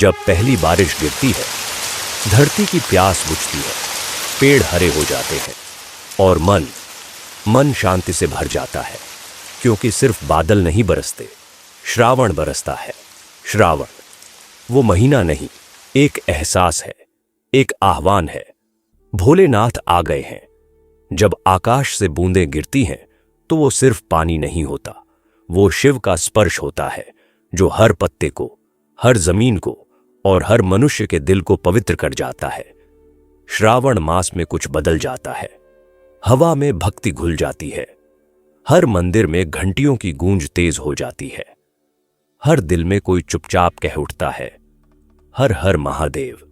जब पहली बारिश गिरती है, धरती की प्यास बुझती है, पेड़ हरे हो जाते हैं और मन शांति से भर जाता है, क्योंकि सिर्फ बादल नहीं बरसते, श्रावण बरसता है। श्रावण वो महीना नहीं, एक एहसास है, एक आह्वान है। भोलेनाथ आ गए हैं। जब आकाश से बूंदें गिरती हैं तो वो सिर्फ पानी नहीं होता, वो शिव का स्पर्श होता है, जो हर पत्ते को, हर जमीन को और हर मनुष्य के दिल को पवित्र कर जाता है। श्रावण मास में कुछ बदल जाता है। हवा में भक्ति घुल जाती है, हर मंदिर में घंटियों की गूंज तेज हो जाती है, हर दिल में कोई चुपचाप कह उठता है, हर हर महादेव।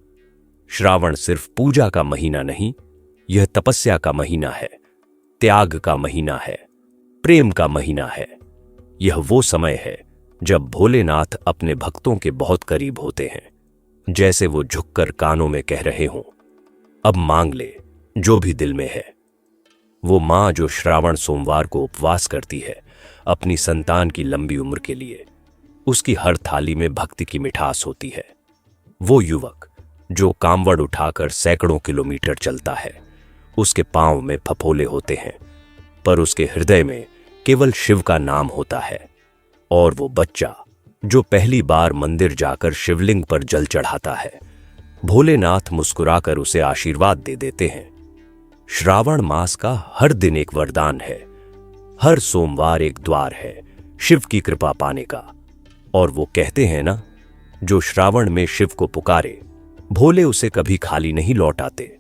श्रावण सिर्फ पूजा का महीना नहीं, यह तपस्या का महीना है, त्याग का महीना है, प्रेम का महीना है। यह वो समय है जब भोलेनाथ अपने भक्तों के बहुत करीब होते हैं, जैसे वो झुककर कानों में कह रहे हों, अब मांग ले जो भी दिल में है। वो मां जो श्रावण सोमवार को उपवास करती है अपनी संतान की लंबी उम्र के लिए, उसकी हर थाली में भक्ति की मिठास होती है। वो युवक जो कांवड़ उठाकर सैकड़ों किलोमीटर चलता है, उसके पांव में फफोले होते हैं, पर उसके हृदय में केवल शिव का नाम होता है। और वो बच्चा जो पहली बार मंदिर जाकर शिवलिंग पर जल चढ़ाता है, भोलेनाथ मुस्कुराकर उसे आशीर्वाद दे देते हैं। श्रावण मास का हर दिन एक वरदान है, हर सोमवार एक द्वार है शिव की कृपा पाने का। और वो कहते हैं ना, जो श्रावण में शिव को पुकारे, भोले उसे कभी खाली नहीं लौटाते।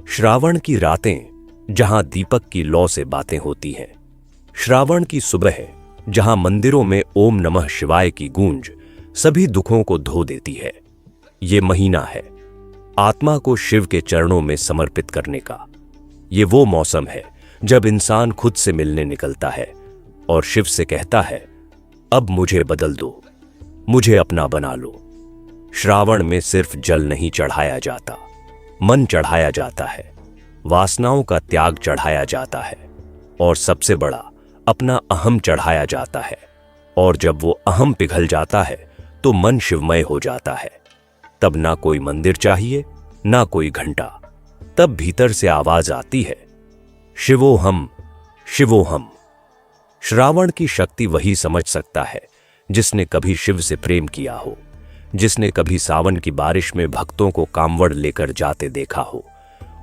श्रावण की रातें जहां दीपक की लौ से बातें होती हैं, श्रावण की सुबह जहां मंदिरों में ओम नमः शिवाय की गूंज सभी दुखों को धो देती है। ये महीना है आत्मा को शिव के चरणों में समर्पित करने का। ये वो मौसम है जब इंसान खुद से मिलने निकलता है और शिव से कहता है, अब मुझे बदल दो, मुझे अपना बना लो। श्रावण में सिर्फ जल नहीं चढ़ाया जाता, मन चढ़ाया जाता है, वासनाओं का त्याग चढ़ाया जाता है, और सबसे बड़ा अपना अहम चढ़ाया जाता है। और जब वो अहम पिघल जाता है तो मन शिवमय हो जाता है। तब ना कोई मंदिर चाहिए, ना कोई घंटा। तब भीतर से आवाज आती है, शिवोहम शिवोहम। श्रावण की शक्ति वही समझ सकता है जिसने कभी शिव से प्रेम किया हो, जिसने कभी सावन की बारिश में भक्तों को कांवड़ लेकर जाते देखा हो।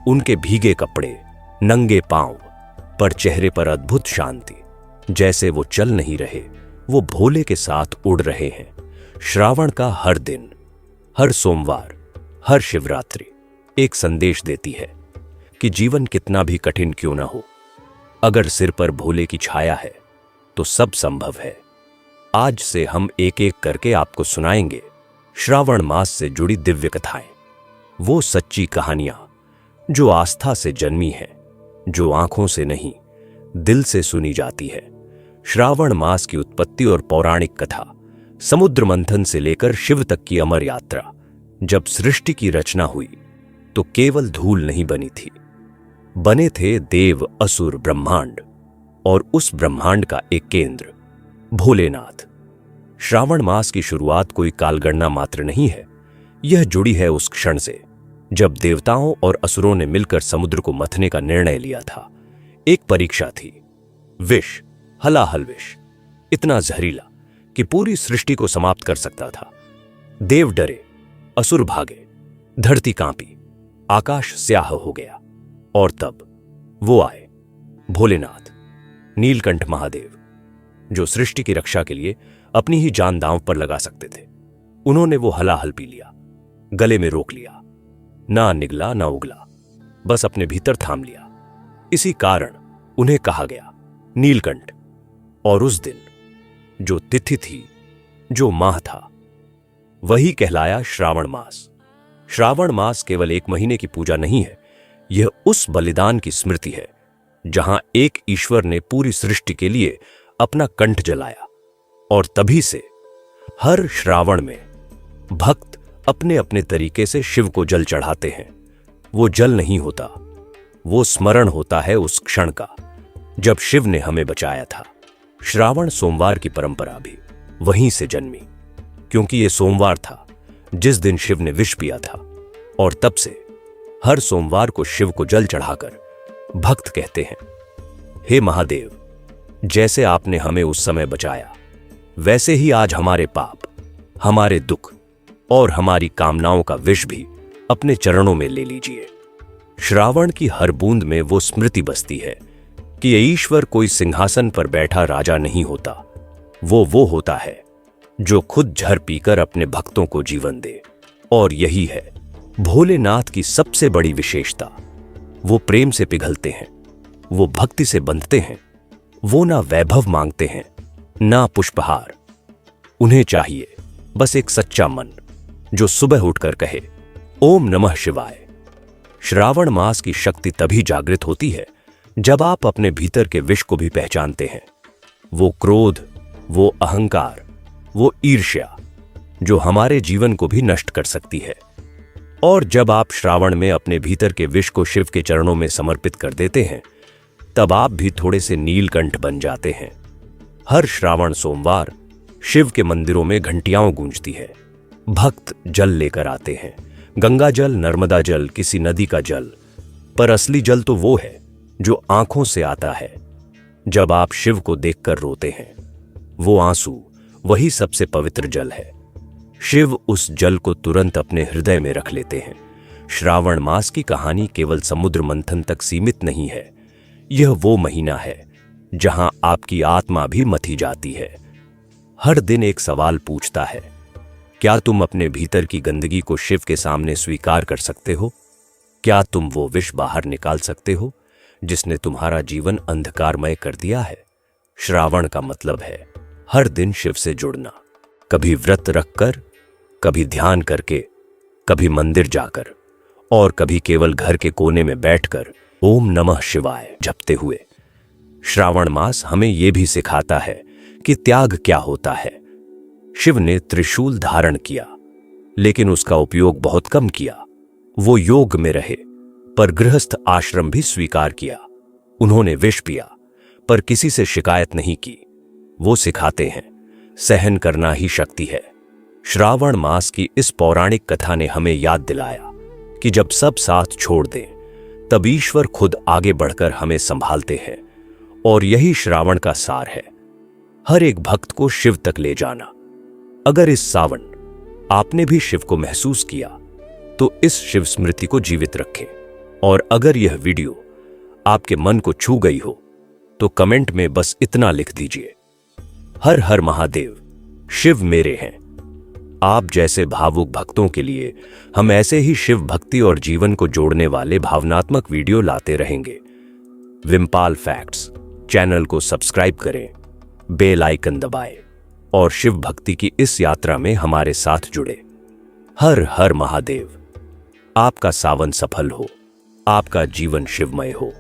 उनके भीगे कपड़े, नंगे पांव, पर चेहरे पर अद्भुत शांति, जैसे वो चल नहीं रहे, वो भोले के साथ उड़ रहे हैं। श्रावण का हर दिन, हर सोमवार, हर शिवरात्रि एक संदेश देती है कि जीवन कितना भी कठिन क्यों ना हो, अगर सिर पर भोले की छाया है तो सब संभव है। आज से हम एक एक करके आपको सुनाएंगे श्रावण मास से जुड़ी दिव्य कथाएं, वो सच्ची कहानियां जो आस्था से जन्मी है, जो आंखों से नहीं दिल से सुनी जाती है। श्रावण मास की उत्पत्ति और पौराणिक कथा, समुद्र मंथन से लेकर शिव तक की अमर यात्रा। जब सृष्टि की रचना हुई तो केवल धूल नहीं बनी थी, बने थे देव, असुर, ब्रह्मांड, और उस ब्रह्मांड का एक केंद्र भोलेनाथ। श्रावण मास की शुरुआत कोई कालगणना मात्र नहीं है, यह जुड़ी है उस क्षण से जब देवताओं और असुरों ने मिलकर समुद्र को मथने का निर्णय लिया था। एक परीक्षा थी, विष, हलाहल विष, इतना जहरीला कि पूरी सृष्टि को समाप्त कर सकता था। देव डरे, असुर भागे, धरती कांपी, आकाश स्याह हो गया। और तब वो आए, भोलेनाथ, नीलकंठ महादेव, जो सृष्टि की रक्षा के लिए अपनी ही जान दांव पर लगा सकते थे। उन्होंने वो हलाहल पी लिया, गले में रोक लिया, ना निगला ना उगला, बस अपने भीतर थाम लिया। इसी कारण उन्हें कहा गया नीलकंठ। और उस दिन जो तिथि थी, जो माह था, वही कहलाया श्रावण मास। श्रावण मास केवल एक महीने की पूजा नहीं है, यह उस बलिदान की स्मृति है जहां एक ईश्वर ने पूरी सृष्टि के लिए अपना कंठ जलाया। और तभी से हर श्रावण में भक्त अपने अपने तरीके से शिव को जल चढ़ाते हैं। वो जल नहीं होता, वो स्मरण होता है उस क्षण का जब शिव ने हमें बचाया था। श्रावण सोमवार की परंपरा भी वहीं से जन्मी, क्योंकि ये सोमवार था जिस दिन शिव ने विष पिया था, और तब से हर सोमवार को शिव को जल चढ़ाकर भक्त कहते हैं, हे महादेव, जैसे आपने हमें उस समय बचाया, वैसे ही आज हमारे पाप, हमारे दुख और हमारी कामनाओं का विष भी अपने चरणों में ले लीजिए। श्रावण की हर बूंद में वो स्मृति बसती है कि ये ईश्वर कोई सिंहासन पर बैठा राजा नहीं होता, वो होता है जो खुद झर पीकर अपने भक्तों को जीवन दे। और यही है भोलेनाथ की सबसे बड़ी विशेषता। वो प्रेम से पिघलते हैं, वो भक्ति से बंधते हैं, वो ना वैभव मांगते हैं ना पुष्पहार। उन्हें चाहिए बस एक सच्चा मन जो सुबह उठकर कहे, ओम नमः शिवाय। श्रावण मास की शक्ति तभी जागृत होती है जब आप अपने भीतर के विष को भी पहचानते हैं। वो क्रोध, वो अहंकार, वो ईर्ष्या जो हमारे जीवन को भी नष्ट कर सकती है। और जब आप श्रावण में अपने भीतर के विष को शिव के चरणों में समर्पित कर देते हैं, तब आप भी थोड़े से नीलकंठ बन जाते हैं। हर श्रावण सोमवार शिव के मंदिरों में घंटियां गूंजती है, भक्त जल लेकर आते हैं, गंगा जल, नर्मदा जल, किसी नदी का जल, पर असली जल तो वो है जो आंखों से आता है। जब आप शिव को देखकर रोते हैं, वो आंसू वही सबसे पवित्र जल है। शिव उस जल को तुरंत अपने हृदय में रख लेते हैं। श्रावण मास की कहानी केवल समुद्र मंथन तक सीमित नहीं है। यह वो महीना है जहां आपकी आत्मा भी मथी जाती है। हर दिन एक सवाल पूछता है, क्या तुम अपने भीतर की गंदगी को शिव के सामने स्वीकार कर सकते हो? क्या तुम वो विष बाहर निकाल सकते हो जिसने तुम्हारा जीवन अंधकारमय कर दिया है? श्रावण का मतलब है हर दिन शिव से जुड़ना, कभी व्रत रखकर, कभी ध्यान करके, कभी मंदिर जाकर, और कभी केवल घर के कोने में बैठकर ओम नमः शिवाय जपते हुए। श्रावण मास हमें यह भी सिखाता है कि त्याग क्या होता है। शिव ने त्रिशूल धारण किया, लेकिन उसका उपयोग बहुत कम किया। वो योग में रहे, पर गृहस्थ आश्रम भी स्वीकार किया। उन्होंने विष पिया, पर किसी से शिकायत नहीं की। वो सिखाते हैं, सहन करना ही शक्ति है। श्रावण मास की इस पौराणिक कथा ने हमें याद दिलाया कि जब सब साथ छोड़ दें, तब ईश्वर खुद आगे बढ़कर हमें संभालते हैं। और यही श्रावण का सार है, हर एक भक्त को शिव तक ले जाना। अगर इस सावन आपने भी शिव को महसूस किया, तो इस शिव स्मृति को जीवित रखें। और अगर यह वीडियो आपके मन को छू गई हो, तो कमेंट में बस इतना लिख दीजिए, हर हर महादेव, शिव मेरे हैं। आप जैसे भावुक भक्तों के लिए हम ऐसे ही शिव भक्ति और जीवन को जोड़ने वाले भावनात्मक वीडियो लाते रहेंगे। विमपाल फैक्ट्स चैनल को सब्सक्राइब करें, बेल आइकन दबाएं और शिव भक्ति की इस यात्रा में हमारे साथ जुड़े। हर हर महादेव। आपका सावन सफल हो, आपका जीवन शिवमय हो।